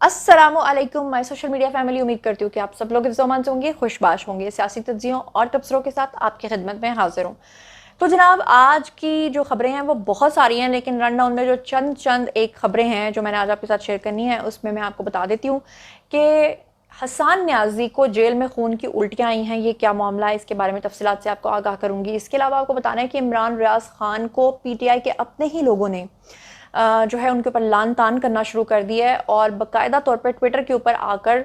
अस्सलामुअलैकुम my social media family. उम्मीद करती हूँ कि आप सब लोग इज़्ज़ो-अमान से होंगे, खुशबाश होंगे। सियासी तज्ज़ियों और तबसरों के साथ आपकी खिदमत में हाजिर हूँ। तो जनाब, आज की जो खबरें हैं वो बहुत सारी हैं, लेकिन रन डाउन में जो चंद एक खबरें हैं जो मैंने आज आपके साथ शेयर करनी है, उसमें मैं आपको बता देती हूँ कि हसन न्याजी को जेल में खून की उल्टियाँ आई हैं। ये क्या मामला है, इसके बारे में तफसीलात से आपको आगाह करूँगी। इसके अलावा आपको बताना है कि इमरान रियाज खान को PTI के अपने ही लोगों ने जो है उनके ऊपर लान तान करना शुरू कर दिया है और बाकायदा तौर पर ट्विटर के ऊपर आकर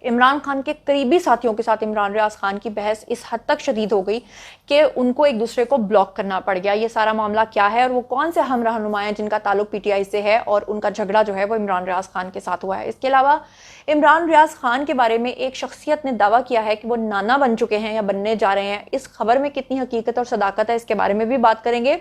इमरान खान के करीबी साथियों के साथ इमरान रियाज खान की बहस इस हद तक शदीद हो गई कि उनको एक दूसरे को ब्लॉक करना पड़ गया। ये सारा मामला क्या है और वो कौन से हम रहनुमा हैं जिनका ताल्लुक PTI से है और उनका झगड़ा जो है वो इमरान रियाज खान के साथ हुआ है। इसके अलावा इमरान रियाज खान के बारे में एक शख्सियत ने दावा किया है कि वो नाना बन चुके हैं या बनने जा रहे हैं। इस खबर में कितनी हकीकत और सदाकत है, इसके बारे में भी बात करेंगे।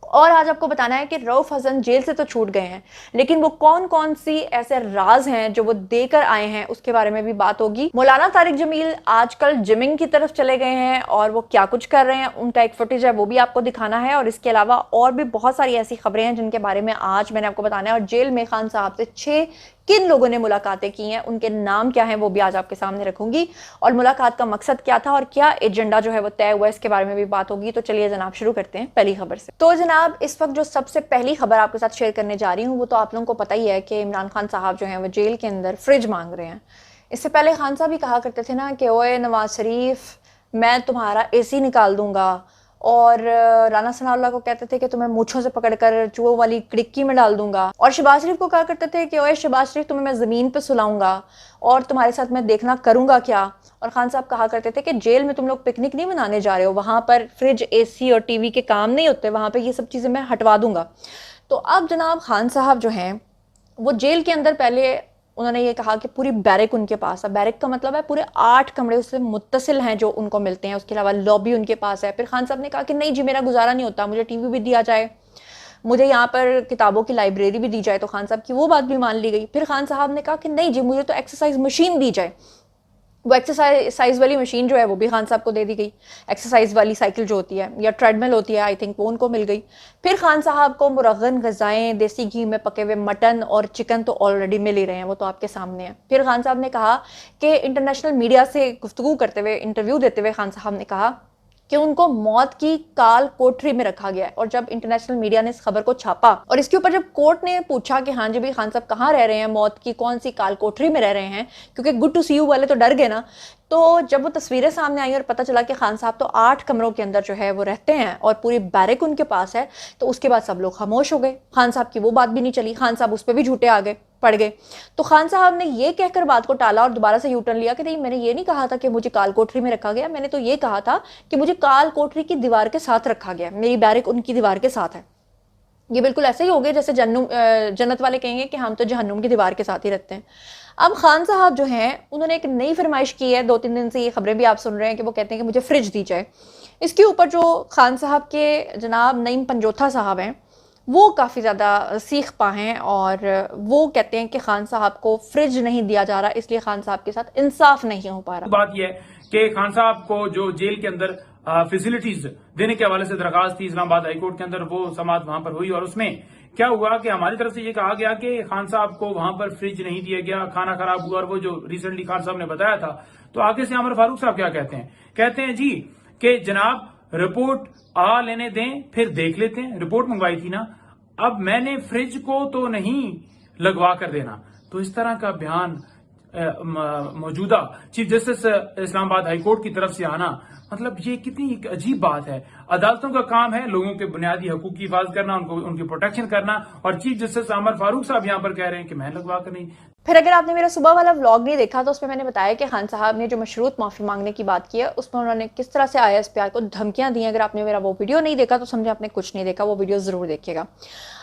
और आज आपको बताना है कि रऊफ हसन जेल से तो छूट गए हैं, लेकिन वो कौन कौन सी ऐसे राज हैं जो वो देकर आए हैं, उसके बारे में भी बात होगी। मौलाना तारिक जमील आजकल जिमिंग की तरफ चले गए हैं और वो क्या कुछ कर रहे हैं, उनका एक फुटेज है, वो भी आपको दिखाना है। और इसके अलावा और भी बहुत सारी ऐसी खबरें हैं जिनके बारे में आज मैंने आपको बताना है। और जेल में खान साहब से 6 किन लोगों ने मुलाकातें की हैं, उनके नाम क्या हैं, वो भी आज आपके सामने रखूंगी। और मुलाकात का मकसद क्या था और क्या एजेंडा जो है वो तय हुआ, इसके बारे में भी बात होगी। तो चलिए जनाब, शुरू करते हैं पहली खबर से। तो जनाब, इस वक्त जो सबसे पहली खबर आपके साथ शेयर करने जा रही हूँ वो तो आप लोगों को पता ही है कि इमरान खान साहब जो है वो जेल के अंदर फ्रिज मांग रहे हैं। इससे पहले खान साहब भी कहा करते थे ना कि ओए नवाज शरीफ, मैं तुम्हारा AC निकाल दूंगा। और राना सनाउल्लाह को कहते थे कि तुम्हें मूंछों से पकड़कर चूहों वाली क्रिक्की में डाल दूंगा। और शहबाज शरीफ को कहा करते थे कि ओए शहबाज शरीफ, तुम्हें मैं जमीन पे सुलाऊंगा और तुम्हारे साथ मैं देखना करूंगा क्या। और खान साहब कहा करते थे कि जेल में तुम लोग पिकनिक नहीं मनाने जा रहे हो, वहां पर फ्रिज, AC और TV के काम नहीं होते, वहां पर ये सब चीजें मैं हटवा दूंगा। तो अब जनाब खान साहब जो हैं वो जेल के अंदर पहले उन्होंने ये कहा कि पूरी बैरक उनके पास है। बैरक का मतलब है पूरे 8 कमरे उससे मुत्तसिल हैं जो उनको मिलते हैं। उसके अलावा लॉबी उनके पास है। फिर खान साहब ने कहा कि नहीं जी, मेरा गुजारा नहीं होता, मुझे TV भी दिया जाए, मुझे यहाँ पर किताबों की लाइब्रेरी भी दी जाए। तो खान साहब की वो बात भी मान ली गई। फिर खान साहब ने कहा कि नहीं जी, मुझे तो एक्सरसाइज मशीन दी जाए। वो एक्सरसाइज वाली मशीन जो है वो भी खान साहब को दे दी गई। एक्सरसाइज वाली साइकिल जो होती है या ट्रेडमिल होती है, आई थिंक वो उनको मिल गई। फिर खान साहब को मुरगन गजाएं, देसी घी में पके हुए मटन और चिकन तो ऑलरेडी मिल ही रहे हैं, वो तो आपके सामने है। फिर खान साहब ने कहा कि इंटरनेशनल मीडिया से गुफ्तगू करते हुए, इंटरव्यू देते हुए खान साहब ने कहा कि उनको मौत की काल कोठरी में रखा गया है। और जब इंटरनेशनल मीडिया ने इस खबर को छापा और इसके ऊपर जब कोर्ट ने पूछा कि हाँ जी भाई खान साहब कहाँ रह रहे हैं, मौत की कौन सी काल कोठरी में रह रहे हैं, क्योंकि गुड टू सी यू वाले तो डर गए ना। तो जब वो तस्वीरें सामने आई और पता चला कि खान साहब तो 8 कमरों के अंदर जो है वो रहते हैं और पूरी बैरक उनके पास है, तो उसके बाद सब लोग खामोश हो गए। खान साहब की वो बात भी नहीं चली, खान साहब उस पर भी झूठे आ गए, पड़ गए। तो खान साहब ने ये कहकर बात को टाला और दोबारा से यूटर्न लिया कि नहीं, मैंने ये नहीं कहा था कि मुझे काल कोठरी में रखा गया, मैंने तो ये कहा था कि मुझे काल कोठरी की दीवार के साथ रखा गया, मेरी बैरक उनकी दीवार के साथ है। ये बिल्कुल ऐसे ही हो गया जैसे जन्नत वाले कहेंगे कि हम तो जहन्नुम की दीवार के साथ ही रहते हैं। अब खान साहब जो हैं उन्होंने एक नई फरमाइश की है। 2-3 दिन से ये खबरें भी आप सुन रहे हैं कि वो कहते हैं कि मुझे फ्रिज दी जाए। इसके ऊपर जो खान साहब के जनाब नईम पंजोथा साहब हैं वो काफ़ी ज़्यादा सीख पा हैं और वो कहते हैं कि खान साहब को फ्रिज नहीं दिया जा रहा, इसलिए खान साहब के साथ इंसाफ नहीं हो पा रहा। बात यह है कि खान साहब को जो जेल के अंदर फैसिलिटीज देने के हवाले से दरखास्त थी इस्लामाबाद हाईकोर्ट के अंदर, वो समाअत वहां पर हुई और उसमें क्या हुआ कि हमारी तरफ से ये कहा गया कि खान साहब को वहां पर फ्रिज नहीं दिया गया, खाना खराब हुआ। और वो जो रिसेंटली खान साहब ने बताया था, तो आगे से अमर फारूक साहब क्या कहते हैं जी कि जनाब रिपोर्ट आ लेने दें फिर देख लेते हैं, रिपोर्ट मंगवाई थी ना, अब मैंने फ्रिज को तो नहीं लगवा कर देना। तो इस तरह का बयान मौजूदा चीफ जस्टिस इस्लामाबाद हाईकोर्ट की तरफ से आना, मतलब ये कितनी एक अजीब बात है। अदालतों का काम है लोगों के बुनियादी हकूक की हिफाजत करना, उनकी प्रोटेक्शन करना, और चीफ जस्टिस अमर फारूक साहब यहाँ पर कह रहे हैं कि मैं लगवा कर नहीं। फिर अगर आपने मेरा सुबह वाला व्लॉग नहीं देखा तो उसमें मैंने बताया कि खान साहब ने जो मशरूत माफ़ी मांगने की बात की है उसमें उन्होंने किस तरह से ISPR को धमकियां दी। अगर आपने मेरा वो वीडियो नहीं देखा तो समझे आपने कुछ नहीं देखा, वो वीडियो ज़रूर देखिएगा।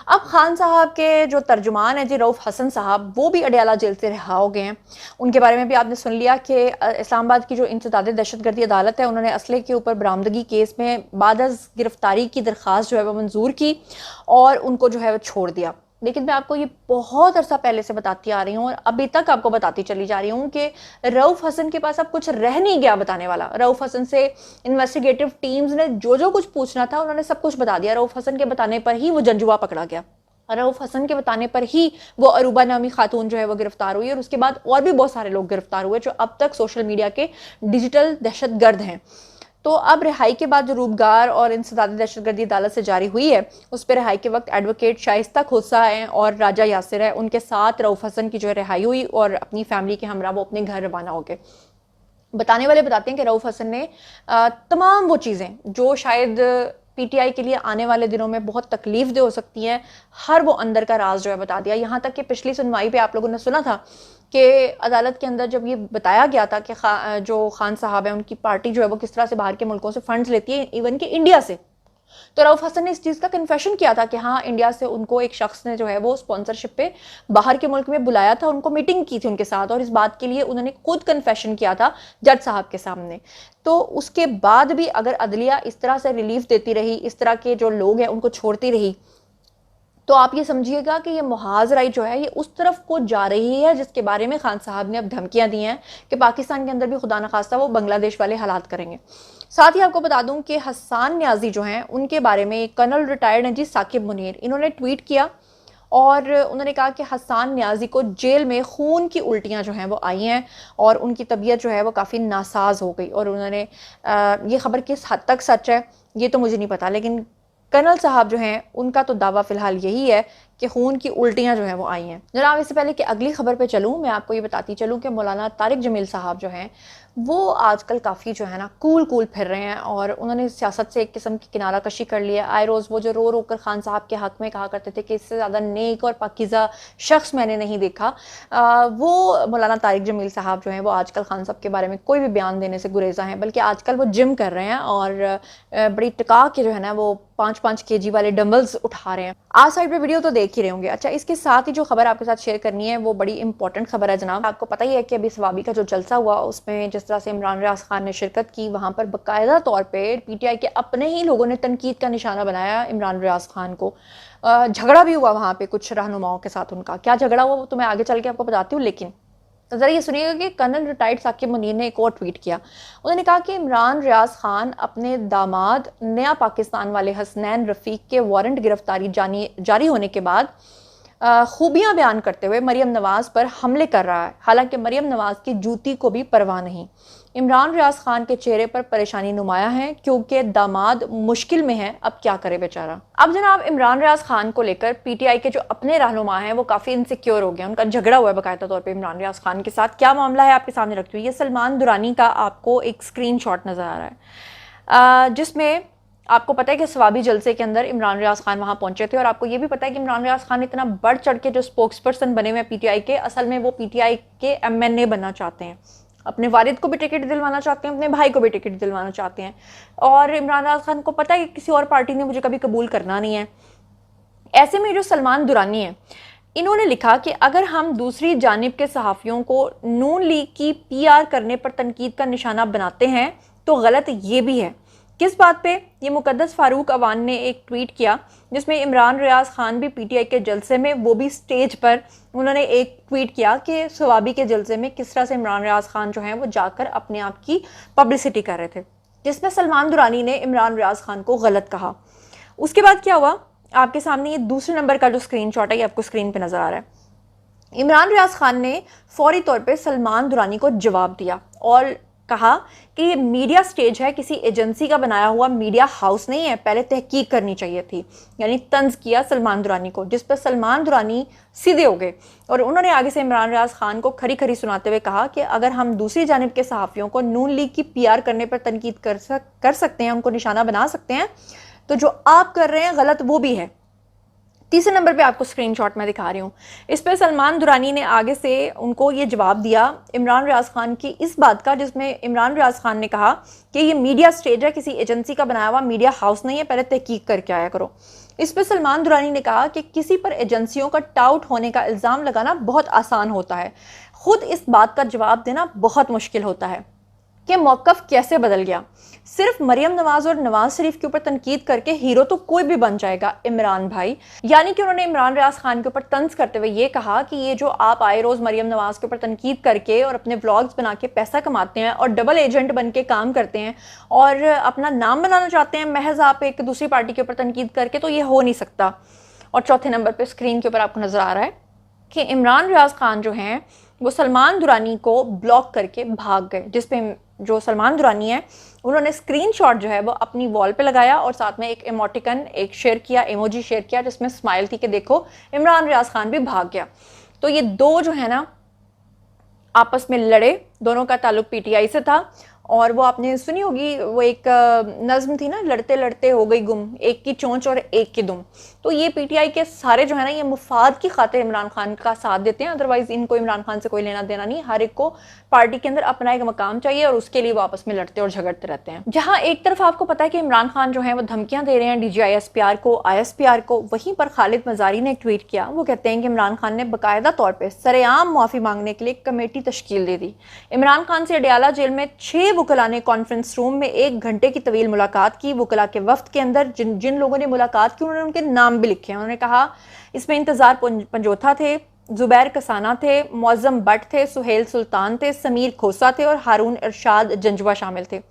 अब खान साहब के जो तर्जुमान है जी रऊफ हसन साहब, वो भी अडयाला जेल से रिहा हो गए हैं। उनके बारे में भी आपने सुन लिया कि इस्लामाबाद की जो इंसदाद दहशतगर्दी अदालत है उन्होंने असले के ऊपर बरामदगी केस में बाद अज़ गिरफ्तारी की दरख्वास्त जो है वो मंजूर की और उनको जो है वो छोड़ दिया। लेकिन मैं आपको ये बहुत अरसा पहले से बताती आ रही हूँ और अभी तक आपको बताती चली जा रही हूँ कि रऊफ हसन के पास अब कुछ रह नहीं गया बताने वाला। रऊफ हसन से इन्वेस्टिगेटिव टीम्स ने जो जो कुछ पूछना था उन्होंने सब कुछ बता दिया। रऊफ हसन के बताने पर ही वो जंजुआ पकड़ा गया। रऊफ हसन के बताने पर ही वो अरूबा नामी खातून जो है वो गिरफ्तार हुई और उसके बाद और भी बहुत सारे लोग गिरफ्तार हुए जो अब तक सोशल मीडिया के डिजिटल दहशतगर्द हैं। तो अब रिहाई के बाद जो रूबगार और इंसदादी दहशतगर्दी अदालत से जारी हुई है उस पर रिहाई के वक्त एडवोकेट शाइस्ता खोसा है और राजा यासिर है, उनके साथ रऊफ हसन की जो है रिहाई हुई और अपनी फैमिली के हमरा वो अपने घर रवाना हो गए। बताने वाले बताते हैं कि रऊफ हसन ने तमाम वो चीज़ें जो शायद पीटीआई के लिए आने वाले दिनों में बहुत तकलीफ दे हो सकती हैं, हर वो अंदर का राज जो है बता दिया। यहाँ तक कि पिछली सुनवाई पे आप लोगों ने सुना था कि अदालत के अंदर जब ये बताया गया था कि जो खान साहब है उनकी पार्टी जो है वो किस तरह से बाहर के मुल्कों से फंड्स लेती है, इवन कि इंडिया से, तो रऊफ हसन ने इस चीज़ का कन्फेशन किया था कि हाँ, इंडिया से उनको एक शख्स ने जो है वो स्पॉन्सरशिप पे बाहर के मुल्क में बुलाया था, उनको मीटिंग की थी उनके साथ और इस बात के लिए उन्होंने खुद कन्फेशन किया था जज साहब के सामने। तो उसके बाद भी अगर अदलिया इस तरह से रिलीफ देती रही, इस तरह के जो लोग हैं उनको छोड़ती रही, तो आप ये समझिएगा कि ये मुहाजराई जो है ये उस तरफ को जा रही है जिसके बारे में खान साहब ने अब धमकियां दी हैं कि पाकिस्तान के अंदर भी खुदा न खास्ता वो बांग्लादेश वाले हालात करेंगे। साथ ही आपको बता दूं कि हसन न्याजी जो हैं उनके बारे में कर्नल रिटायर्ड हैं जी साकिब मुनीर, इन्होंने ट्वीट किया और उन्होंने कहा कि हसन न्याजी को जेल में खून की उल्टियां जो हैं वो आई हैं और उनकी तबीयत जो है वो काफ़ी नासाज हो गई। और उन्होंने ये खबर किस हद तक सच है ये तो मुझे नहीं पता, लेकिन कर्नल साहब जो हैं उनका तो दावा फिलहाल यही है कि खून की उल्टियां जो हैं वो आई हैं। जनाब, इससे पहले कि अगली खबर पे चलूँ मैं आपको ये बताती चलूँ कि मौलाना तारिक जमील साहब जो हैं वो आजकल काफ़ी जो है ना कूल फिर रहे हैं और उन्होंने सियासत से एक किस्म की किनारा कशी कर लिया। आए रोज़ वो जो रो कर खान साहब के हक़ में कहा करते थे कि इससे ज़्यादा नेक और पाकीज़ा शख्स मैंने नहीं देखा, वो मौलाना तारिक जमील साहब जो हैं वो आजकल खान साहब के बारे में कोई भी बयान देने से गुरेज़ा हैं, बल्कि आजकल वो जिम कर रहे हैं और बड़ी टिका के जो है ना वो 5-5 kg वाले डंबल्स उठा रहे हैं। आज साइड पे वीडियो तो देख ही रहे होंगे। अच्छा, इसके साथ ही जो खबर आपके साथ शेयर करनी है वो बड़ी इंपॉर्टेंट खबर है जनाब। आपको पता ही है कि अभी सवाबी का जो जलसा हुआ उसमें जिस तरह से इमरान रियाज खान ने शिरकत की, वहाँ पर बाकायदा तौर पर पीटीआई के अपने ही लोगों ने तनकीद का निशाना बनाया इमरान रियाज खान को। झगड़ा भी हुआ वहाँ पे कुछ रहनुमाओं के साथ। उनका क्या झगड़ा हुआ वो तो मैं आगे चल के आपको बताती हूँ, लेकिन तो ज़रा ये सुनिएगा कि कर्नल रिटायर्ड साकिब मुनीर ने एक और ट्वीट किया। उन्होंने कहा कि इमरान रियाज खान अपने दामाद नया पाकिस्तान वाले हसनैन रफ़ीक के वारंट गिरफ्तारी जारी होने के बाद खूबियां बयान करते हुए मरियम नवाज पर हमले कर रहा है, हालांकि मरियम नवाज की जूती को भी परवाह नहीं। इमरान रियाज खान के चेहरे पर परेशानी नुमाया है क्योंकि दामाद मुश्किल में है, अब क्या करे बेचारा। अब जनाब, इमरान रियाज खान को लेकर पीटीआई के जो अपने रहनुमा हैं वो काफ़ी इनसिक्योर हो गए, उनका झगड़ा हुआ है बाकायदा तौर पे इमरान रियाज खान के साथ। क्या मामला है आपके सामने रखती हुई ये सलमान दुरानी का आपको एक स्क्रीनशॉट नज़र आ रहा है जिसमें आपको पता है कि सवाबी जलसे के अंदर इमरान रियाज खान वहाँ पहुंचे थे और आपको ये भी पता है कि इमरान रियाज खान इतना बढ़ चढ़ के जो स्पोक्स पर्सन बने हुए पीटीआई के, असल में वो पीटीआई के एमएनए बनना चाहते हैं, अपने वालिद को भी टिकट दिलवाना चाहते हैं, अपने भाई को भी टिकट दिलवाना चाहते हैं। और इमरान रियाज खान को पता है कि किसी और पार्टी ने मुझे कभी कबूल करना नहीं है। ऐसे में जो सलमान दुरानी है इन्होंने लिखा कि अगर हम दूसरी जानिब के सहाफ़ियों को नून लीग की पीआर करने पर तनकीद का निशाना बनाते हैं तो गलत ये भी है। किस बात पे? ये मुकद्दस फारूक अवान ने एक ट्वीट किया जिसमें इमरान रियाज खान भी पीटीआई के जलसे में, वो भी स्टेज पर, उन्होंने एक ट्वीट किया कि सवाबी के जलसे में किस तरह से इमरान रियाज खान जो हैं वो जाकर अपने आप की पब्लिसिटी कर रहे थे, जिसमें सलमान दुरानी ने इमरान रियाज खान को गलत कहा। उसके बाद क्या हुआ आपके सामने ये दूसरे नंबर का जो स्क्रीनशॉट है ये आपको स्क्रीन पे नजर आ रहा है। इमरान रियाज खान ने फौरी तौर पे सलमान दुरानी को जवाब दिया और कहा कि ये मीडिया स्टेज है, किसी एजेंसी का बनाया हुआ मीडिया हाउस नहीं है, पहले तहकीक करनी चाहिए थी। यानी तंज किया सलमान दुरानी को, जिस पर सलमान दुरानी सीधे हो गए और उन्होंने आगे से इमरान रियाज खान को खरी खरी सुनाते हुए कहा कि अगर हम दूसरी जानिब के सहाफ़ियों को नून लीग की पीआर करने पर तनकीद कर सकते हैं, उनको निशाना बना सकते हैं, तो जो आप कर रहे हैं गलत वो भी है। तीसरे नंबर पे आपको स्क्रीनशॉट मैं दिखा रही हूँ। इस पे सलमान दुरानी ने आगे से उनको ये जवाब दिया इमरान रियाज खान की इस बात का, जिसमें इमरान रियाज खान ने कहा कि ये मीडिया स्टेज है, किसी एजेंसी का बनाया हुआ मीडिया हाउस नहीं है, पहले तहकीक करके आया करो। इस पे सलमान दुरानी ने कहा कि किसी पर एजेंसियों का टाउट होने का इल्ज़ाम लगाना बहुत आसान होता है, खुद इस बात का जवाब देना बहुत मुश्किल होता है कि मौक़िफ़ कैसे बदल गया। सिर्फ मरियम नवाज और नवाज शरीफ के ऊपर तनकीद करके हीरो तो कोई भी बन जाएगा इमरान भाई। यानी कि उन्होंने इमरान रियाज खान के ऊपर तंज करते हुए ये कहा कि ये जो आप आए रोज़ मरियम नवाज के ऊपर तनकीद करके और अपने व्लॉग्स बना के पैसा कमाते हैं और डबल एजेंट बन के काम करते हैं और अपना नाम बनाना चाहते हैं महज आप एक दूसरी पार्टी के ऊपर तनकीद करके, तो ये हो नहीं सकता। और चौथे नंबर पे स्क्रीन के ऊपर आपको नजर आ रहा है कि इमरान रियाज खान जो हैं वो सलमान दुरानी को ब्लॉक करके भाग गए, जिसपे जो सलमान दुरानी है उन्होंने स्क्रीनशॉट जो है वो अपनी वॉल पे लगाया और साथ में एक इमोटिकन एक शेयर किया, इमोजी शेयर किया, जिसमें स्माइल थी कि देखो इमरान रियाज खान भी भाग गया। तो ये दो जो है ना आपस में लड़े, दोनों का ताल्लुक पीटीआई से था। और वो आपने सुनी होगी वो एक नज्म थी ना, लड़ते लड़ते हो गई गुम, एक की चोंच और एक की दुम। तो ये पीटीआई के सारे जो है ना ये मुफाद की खातिर इमरान खान का साथ देते हैं, अदरवाइज इनको इमरान खान से कोई लेना देना नहीं। हर एक को पार्टी के अंदर अपना एक मकाम चाहिए और उसके लिए वो आपस में लड़ते और झगड़ते रहते हैं। जहां एक तरफ आपको पता है कि इमरान खान जो है वो धमकियां दे रहे हैं DGISPR को, ISPR को, वहीं पर खालिद मजारी ने एक ट्वीट किया। वो कहते हैं कि इमरान खान ने बाकायदा तौर पर सरेआम माफी मांगने के लिए एक कमेटी तश्कील दे दी। इमरान खान से अडयाला जेल में 6 वकला ने कॉन्फ्रेंस रूम में 1 घंटे की तवील मुलाकात की। वकला के वफ्द के अंदर जिन लोगों ने मुलाकात की उन्होंने उनके नाम भी लिखे हैं। उन्होंने कहा इसमें इंतजार पंजोथा थे, जुबैर कसाना थे, मौजम बट थे, सुहेल सुल्तान थे, समीर खोसा थे और हारून इरशाद जंजवा शामिल थे।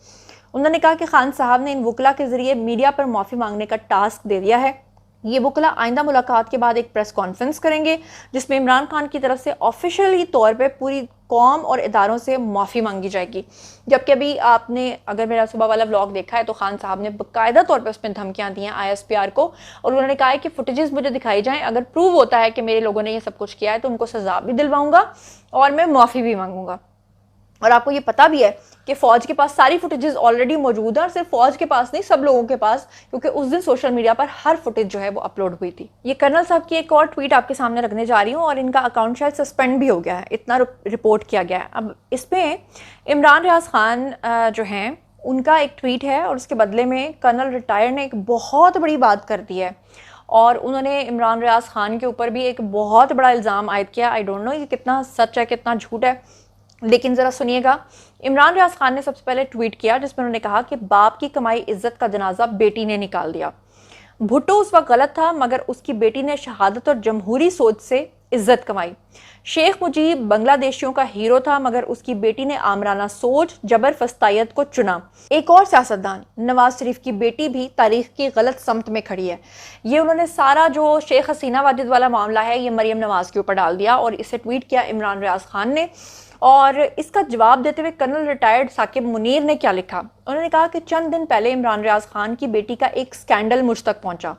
उन्होंने कहा कि खान साहब ने इन वकला के जरिए मीडिया पर माफी मांगने का टास्क दे दिया है। ये वकला आइंदा मुलाकात के बाद एक प्रेस कॉन्फ्रेंस करेंगे जिसमें इमरान खान की तरफ से ऑफिशियली तौर पे पूरी कौम और इदारों से माफ़ी मांगी जाएगी। जबकि अभी आपने अगर मेरा सुबह वाला व्लॉग देखा है तो खान साहब ने बाकायदा तौर पे उसमें धमकियां दी हैं ISPR को, और उन्होंने कहा है कि फुटेजेस मुझे दिखाई जाएं, अगर प्रूव होता है कि मेरे लोगों ने ये सब कुछ किया है तो उनको सजा भी दिलवाऊंगा और मैं माफ़ी भी मांगूंगा। और आपको ये पता भी है कि फौज के पास सारी फुटेजेस ऑलरेडी मौजूद है, और सिर्फ फौज के पास नहीं सब लोगों के पास, क्योंकि उस दिन सोशल मीडिया पर हर फुटेज जो है वो अपलोड हुई थी। ये कर्नल साहब की एक और ट्वीट आपके सामने रखने जा रही हूँ, और इनका अकाउंट शायद सस्पेंड भी हो गया है, इतना रिपोर्ट किया गया है। अब इसमें इमरान रियाज खान जो हैं उनका एक ट्वीट है और उसके बदले में कर्नल रिटायर ने एक बहुत बड़ी बात कर दी है, और उन्होंने इमरान रियाज खान के ऊपर भी एक बहुत बड़ा इल्ज़ाम आयद किया। आई डोंट नो ये कितना सच है कितना झूठ है, लेकिन ज़रा सुनिएगा। इमरान रियाज खान ने सबसे पहले ट्वीट किया जिसमें उन्होंने कहा कि बाप की कमाई इज्जत का जनाजा बेटी ने निकाल दिया। भुट्टो उस वक्त गलत था मगर उसकी बेटी ने शहादत और जमहूरी सोच से इज्जत कमाई। शेख मुजीब बांग्लादेशियों का हीरो था मगर उसकी बेटी ने आमराना सोच जबर फस्तायत को चुना। एक और सियासतदान नवाज शरीफ की बेटी भी तारीख की गलत समत में खड़ी है। ये उन्होंने सारा जो शेख हसीना वाजिद वाला मामला है ये मरियम नवाज के ऊपर डाल दिया और इसे ट्वीट किया इमरान रियाज खान ने। और इसका जवाब देते हुए कर्नल रिटायर्ड साकिब मुनीर ने क्या लिखा, उन्होंने कहा कि चंद दिन पहले इमरान रियाज खान की बेटी का एक स्कैंडल मुझ तक पहुंचा,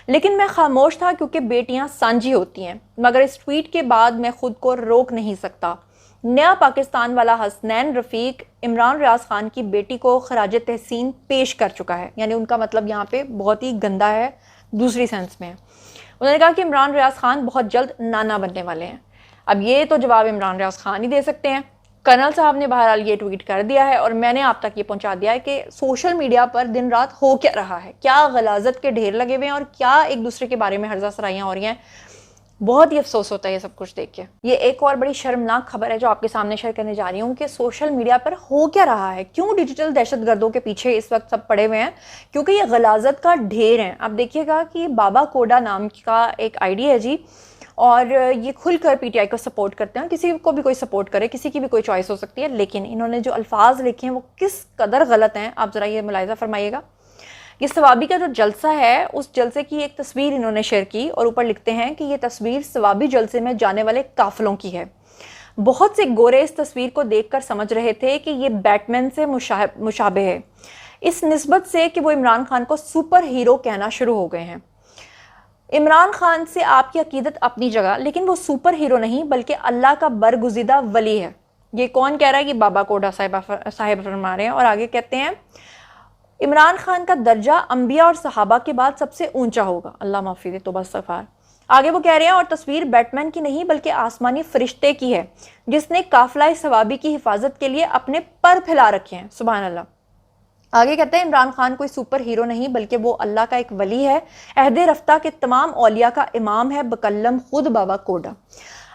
लेकिन मैं खामोश था क्योंकि बेटियां सांझी होती हैं, मगर इस ट्वीट के बाद मैं खुद को रोक नहीं सकता। नया पाकिस्तान वाला हसनैन रफीक इमरान रियाज खान की बेटी को खराज तहसीन पेश कर चुका है, यानी उनका मतलब यहाँ पे बहुत ही गंदा है, दूसरी सेंस में। उन्होंने कहा कि इमरान रियाज खान बहुत जल्द नाना बनने वाले हैं। अब ये तो जवाब इमरान रियाज खान ही दे सकते हैं। कर्नल साहब ने बहरहाल ये ट्वीट कर दिया है और मैंने आप तक ये पहुंचा दिया है कि सोशल मीडिया पर दिन रात हो क्या रहा है, क्या गलाजत के ढेर लगे हुए हैं और क्या एक दूसरे के बारे में हर्जा सराइयाँ हो रही हैं। बहुत ही अफसोस होता है ये सब कुछ देख के। ये एक और बड़ी शर्मनाक खबर है जो आपके सामने शेयर करने जा रही हूँ कि सोशल मीडिया पर हो क्या रहा है, क्यों डिजिटल दहशतगर्दों के पीछे इस वक्त सब पड़े हुए हैं, क्योंकि ये गलाजत का ढेर है। आप देखिएगा कि बाबा कोडा नाम का एक आईडी है जी, और ये खुलकर पीटीआई को सपोर्ट करते हैं। किसी को भी कोई सपोर्ट करे, किसी की भी कोई चॉइस हो सकती है, लेकिन इन्होंने जो अल्फाज लिखे हैं वो किस कदर गलत हैं आप ज़रा ये मुलाहिजा फरमाइएगा। ये सवाबी का जो जलसा है उस जलसे की एक तस्वीर इन्होंने शेयर की और ऊपर लिखते हैं कि ये तस्वीर सवाबी जलसे में जाने वाले काफिलों की है। बहुत से गोरे इस तस्वीर को देखकर समझ रहे थे कि ये बैटमैन से मुशाबे है, इस निस्बत से कि वो इमरान खान को सुपर हीरो कहना शुरू हो गए हैं। इमरान खान से आपकी अकीदत अपनी जगह, लेकिन वो सुपर हीरो नहीं बल्कि अल्लाह का बरगुज़ीदा वली है। ये कौन कह रहा है? ये बाबा कोडा साहिब फरमा रहे हैं। और आगे कहते हैं इमरान खान का दर्जा अंबिया और सहाबा के बाद सबसे ऊंचा होगा। अल्लाह माफ़ी दे, तौबा इस्तग़फ़ार। आगे वो कह रहे हैं और तस्वीर बैटमैन की नहीं बल्कि आसमानी फरिश्ते की है जिसने काफिला सवाबी की हिफाजत के लिए अपने पर फैला रखे हैं। सुभान अल्लाह। आगे कहते हैं इमरान खान कोई सुपर हीरो नहीं बल्कि वो अल्लाह का एक वली है, अहदे रफ्ता के तमाम औलिया का इमाम है, बकल्लम खुद बाबा कोडा।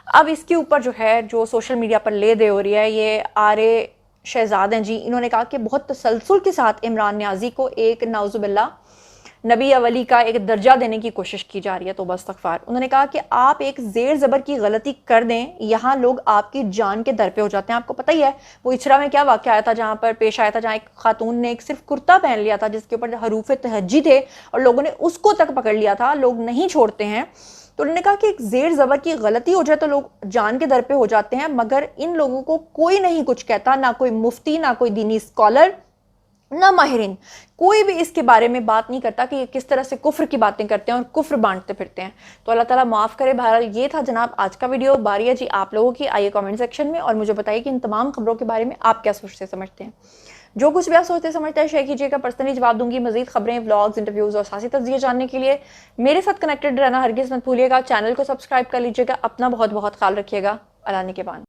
अब इसके ऊपर जो है जो सोशल मीडिया पर ले दे हो रही है, ये आरे शहजाद हैं जी, इन्होंने कहा कि बहुत तसलसल के साथ इमरान न्याजी को एक नाउजुबिल्ला नबी या वली का एक दर्जा देने की कोशिश की जा रही है। तो इस्तग़फ़ार। उन्होंने कहा कि आप एक ज़ेर ज़बर की गलती कर दें, यहाँ लोग आपकी जान के दर पे हो जाते हैं। आपको पता ही है वो इचरा में क्या वाक़या आया था, जहाँ पर पेश आया था, जहाँ एक खातून ने एक सिर्फ कुर्ता पहन लिया था जिसके ऊपर हरूफ तहज्जी थे और लोगों ने उसको तक पकड़ लिया था। लोग नहीं छोड़ते हैं। तो उन्होंने कहा कि एक ज़ेर ज़बर की गलती हो जाए तो लोग जान के दर पे हो जाते हैं, मगर इन लोगों को कोई नहीं कुछ कहता, ना कोई मुफ्ती, ना कोई दीनी स्कॉलर, ना माहिरीन, कोई भी इसके बारे में बात नहीं करता कि ये किस तरह से कुफ्र की बातें करते हैं और कुफ्र बांटते फिरते हैं। तो अल्लाह ताला माफ़ करे। बहरहाल ये था जनाब आज का वीडियो। बारी है जी आप लोगों की। आइए कमेंट सेक्शन में और मुझे बताइए कि इन तमाम खबरों के बारे में आप क्या सोचते समझते हैं। जो कुछ भी आप सोचते समझते हैं शेयर कीजिएगा, पर्सनली जवाब दूंगी। मजीद खबरें, व्लॉग्स, इंटरव्यूज़ और सासी तज्ज़िये जानने के लिए मेरे साथ कनेक्टेड रहना हरगिज़ मत भूलिएगा। चैनल को सब्सक्राइब कर लीजिएगा। अपना बहुत बहुत ख्याल रखिएगा। अल्लाह ने के बाद।